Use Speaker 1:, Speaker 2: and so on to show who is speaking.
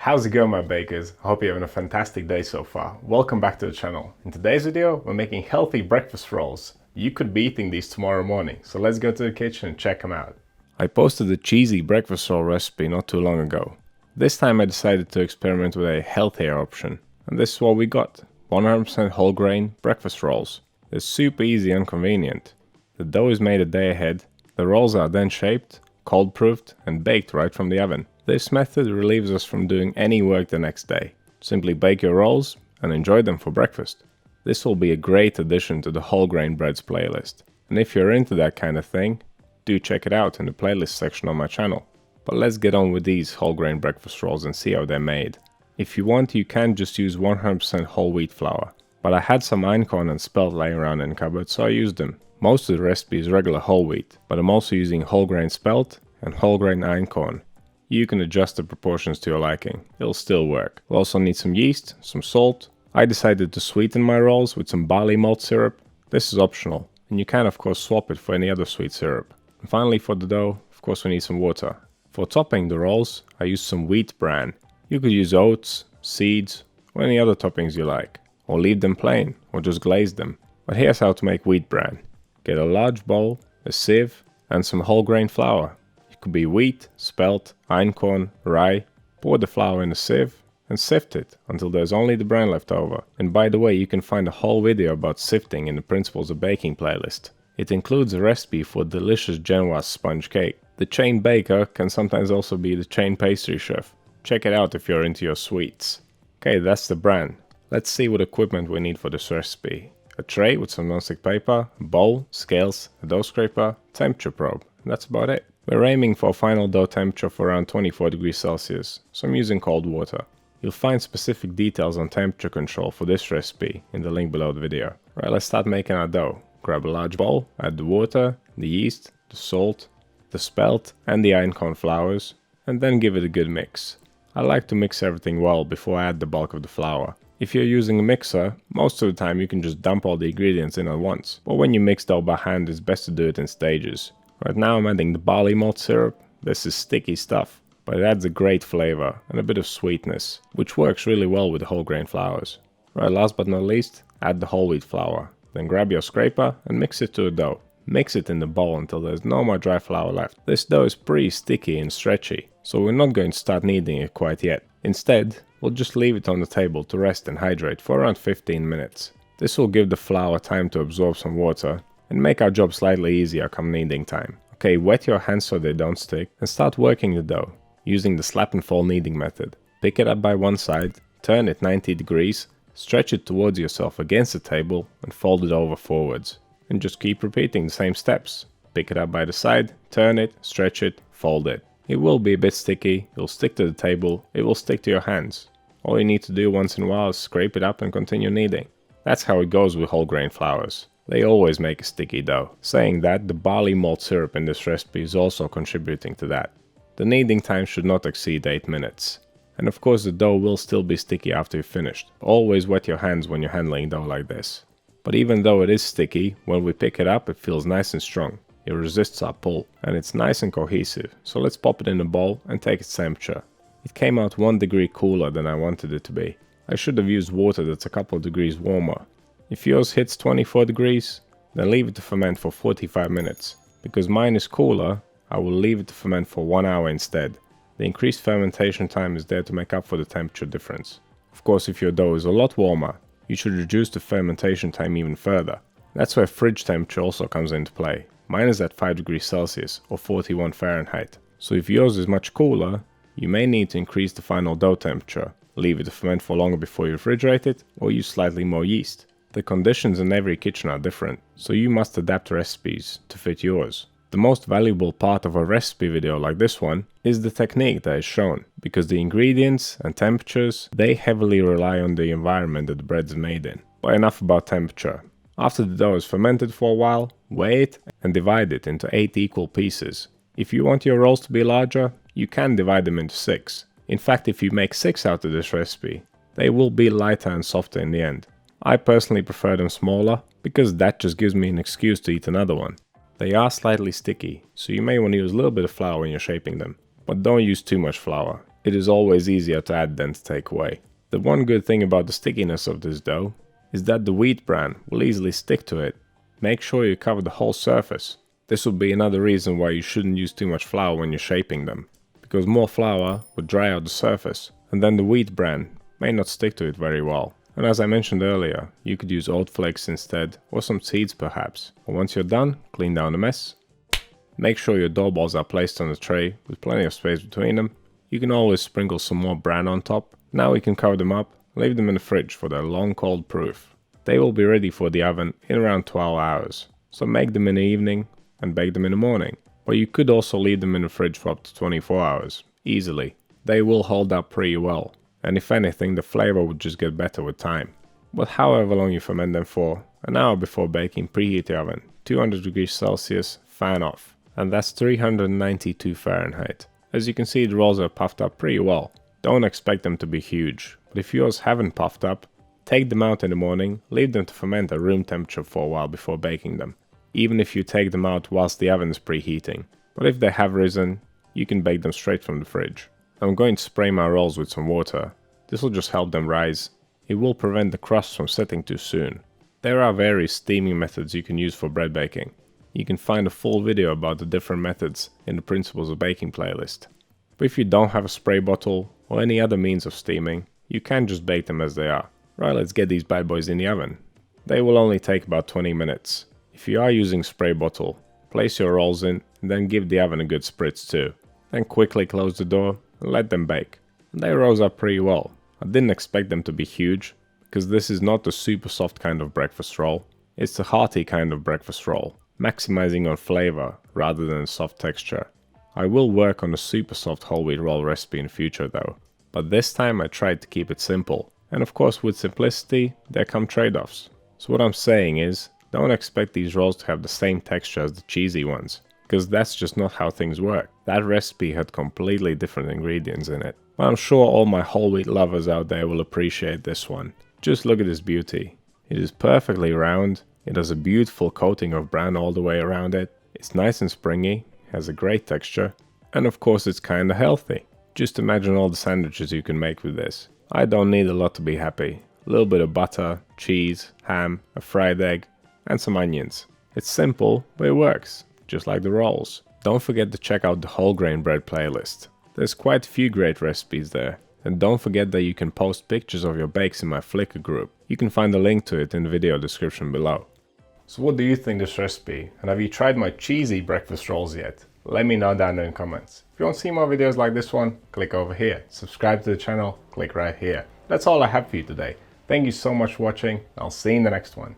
Speaker 1: How's it going, my bakers? I hope you're having a fantastic day so far. Welcome back to the channel. In today's video, we're making healthy breakfast rolls. You could be eating these tomorrow morning, so let's go to the kitchen and check them out. I posted a cheesy breakfast roll recipe not too long ago. This time I decided to experiment with a healthier option, and this is what we got. 100% whole grain breakfast rolls. They're super easy and convenient. The dough is made a day ahead, the rolls are then shaped, cold proofed and baked right from the oven. This method relieves us from doing any work the next day. Simply bake your rolls and enjoy them for breakfast. This will be a great addition to the whole grain breads playlist. And if you're into that kind of thing, do check it out in the playlist section on my channel. But let's get on with these whole grain breakfast rolls and see how they're made. If you want, you can just use 100% whole wheat flour. But I had some einkorn and spelt laying around in the cupboard, so I used them. Most of the recipe is regular whole wheat, but I'm also using whole grain spelt and whole grain einkorn. You can adjust the proportions to your liking, it'll still work. We'll also need some yeast, some salt. I decided to sweeten my rolls with some barley malt syrup. This is optional, and you can of course swap it for any other sweet syrup. And finally, for the dough, of course we need some water. For topping the rolls, I used some wheat bran. You could use oats, seeds, or any other toppings you like. Or leave them plain, or just glaze them. But here's how to make wheat bran. Get a large bowl, a sieve, and some whole grain flour. It could be wheat, spelt, einkorn, rye. Pour the flour in a sieve and sift it until there's only the bran left over. And by the way, you can find a whole video about sifting in the Principles of Baking playlist. It includes a recipe for a delicious Genoise sponge cake. The ChainBaker can sometimes also be the chain pastry chef. Check it out if you're into your sweets. Okay, that's the bran. Let's see what equipment we need for this recipe. A tray with some nonstick paper, a bowl, scales, a dough scraper, temperature probe. And that's about it. We're aiming for a final dough temperature of around 24 degrees Celsius, so I'm using cold water. You'll find specific details on temperature control for this recipe in the link below the video. Right, let's start making our dough. Grab a large bowl, add the water, the yeast, the salt, the spelt and the einkorn flours, and then give it a good mix. I like to mix everything well before I add the bulk of the flour. If you're using a mixer, most of the time you can just dump all the ingredients in at once, but when you mix dough by hand it's best to do it in stages. Right now I'm adding the barley malt syrup. This is sticky stuff, but it adds a great flavor and a bit of sweetness, which works really well with the whole grain flours. Right, last but not least, add the whole wheat flour. Then grab your scraper and mix it to a dough. Mix it in the bowl until there's no more dry flour left. This dough is pretty sticky and stretchy, so we're not going to start kneading it quite yet. Instead, we'll just leave it on the table to rest and hydrate for around 15 minutes. This will give the flour time to absorb some water and make our job slightly easier come kneading time. Okay, wet your hands so they don't stick and start working the dough using the slap and fold kneading method. Pick it up by one side, turn it 90 degrees, stretch it towards yourself against the table and fold it over forwards. And just keep repeating the same steps. Pick it up by the side, turn it, stretch it, fold it. It will be a bit sticky, it'll stick to the table, it will stick to your hands. All you need to do once in a while is scrape it up and continue kneading. That's how it goes with whole grain flours. They always make a sticky dough. Saying that, the barley malt syrup in this recipe is also contributing to that. The kneading time should not exceed 8 minutes. And of course the dough will still be sticky after you've finished. Always wet your hands when you're handling dough like this. But even though it is sticky, when we pick it up it feels nice and strong. It resists our pull and it's nice and cohesive. So let's pop it in a bowl and take its temperature. It came out 1 degree cooler than I wanted it to be. I should have used water that's a couple of degrees warmer. If yours hits 24 degrees, then leave it to ferment for 45 minutes. Because mine is cooler, I will leave it to ferment for 1 hour instead. The increased fermentation time is there to make up for the temperature difference. Of course, if your dough is a lot warmer, you should reduce the fermentation time even further. That's where fridge temperature also comes into play. Mine is at 5 degrees Celsius or 41 Fahrenheit. So if yours is much cooler, you may need to increase the final dough temperature, leave it to ferment for longer before you refrigerate it, or use slightly more yeast. The conditions in every kitchen are different, so you must adapt recipes to fit yours. The most valuable part of a recipe video like this one is the technique that is shown, because the ingredients and temperatures, they heavily rely on the environment that the bread is made in. But enough about temperature. After the dough is fermented for a while, weigh it and divide it into 8 equal pieces. If you want your rolls to be larger, you can divide them into 6. In fact, if you make 6 out of this recipe, they will be lighter and softer in the end. I personally prefer them smaller, because that just gives me an excuse to eat another one. They are slightly sticky, so you may want to use a little bit of flour when you're shaping them. But don't use too much flour. It is always easier to add than to take away. The one good thing about the stickiness of this dough is that the wheat bran will easily stick to it. Make sure you cover the whole surface. This will be another reason why you shouldn't use too much flour when you're shaping them, because more flour would dry out the surface, and then the wheat bran may not stick to it very well. And as I mentioned earlier, you could use oat flakes instead, or some seeds perhaps. And once you're done, clean down the mess. Make sure your dough balls are placed on a tray with plenty of space between them. You can always sprinkle some more bran on top. Now we can cover them up, leave them in the fridge for their long cold proof. They will be ready for the oven in around 12 hours. So make them in the evening and bake them in the morning. But you could also leave them in the fridge for up to 24 hours, easily. They will hold up pretty well. And if anything, the flavor would just get better with time. But however long you ferment them for, an hour before baking, preheat the oven, 200 degrees Celsius, fan off. And that's 392 Fahrenheit. As you can see, the rolls are puffed up pretty well. Don't expect them to be huge, but if yours haven't puffed up, take them out in the morning, leave them to ferment at room temperature for a while before baking them, even if you take them out whilst the oven is preheating. But if they have risen, you can bake them straight from the fridge. I'm going to spray my rolls with some water. This will just help them rise. It will prevent the crust from setting too soon. There are various steaming methods you can use for bread baking. You can find a full video about the different methods in the Principles of Baking playlist. But if you don't have a spray bottle or any other means of steaming, you can just bake them as they are. Right, let's get these bad boys in the oven. They will only take about 20 minutes. If you are using spray bottle, place your rolls in and then give the oven a good spritz too. Then quickly close the door and let them bake. And they rose up pretty well. I didn't expect them to be huge, because this is not the super soft kind of breakfast roll. It's the hearty kind of breakfast roll, maximizing on flavor rather than soft texture. I will work on a super soft whole wheat roll recipe in the future though, but this time I tried to keep it simple. And of course with simplicity, there come trade-offs. So what I'm saying is, don't expect these rolls to have the same texture as the cheesy ones, because that's just not how things work. That recipe had completely different ingredients in it. But I'm sure all my whole wheat lovers out there will appreciate this one. Just look at this beauty. It is perfectly round, it has a beautiful coating of bran all the way around it, it's nice and springy, has a great texture, and of course it's kinda healthy. Just imagine all the sandwiches you can make with this. I don't need a lot to be happy. A little bit of butter, cheese, ham, a fried egg, and some onions. It's simple, but it works, just like the rolls. Don't forget to check out the whole grain bread playlist. There's quite a few great recipes there. And don't forget that you can post pictures of your bakes in my Flickr group. You can find a link to it in the video description below. So what do you think of this recipe? And have you tried my cheesy breakfast rolls yet? Let me know down there in the comments. If you want to see more videos like this one, click over here. Subscribe to the channel, click right here. That's all I have for you today. Thank you so much for watching. I'll see you in the next one.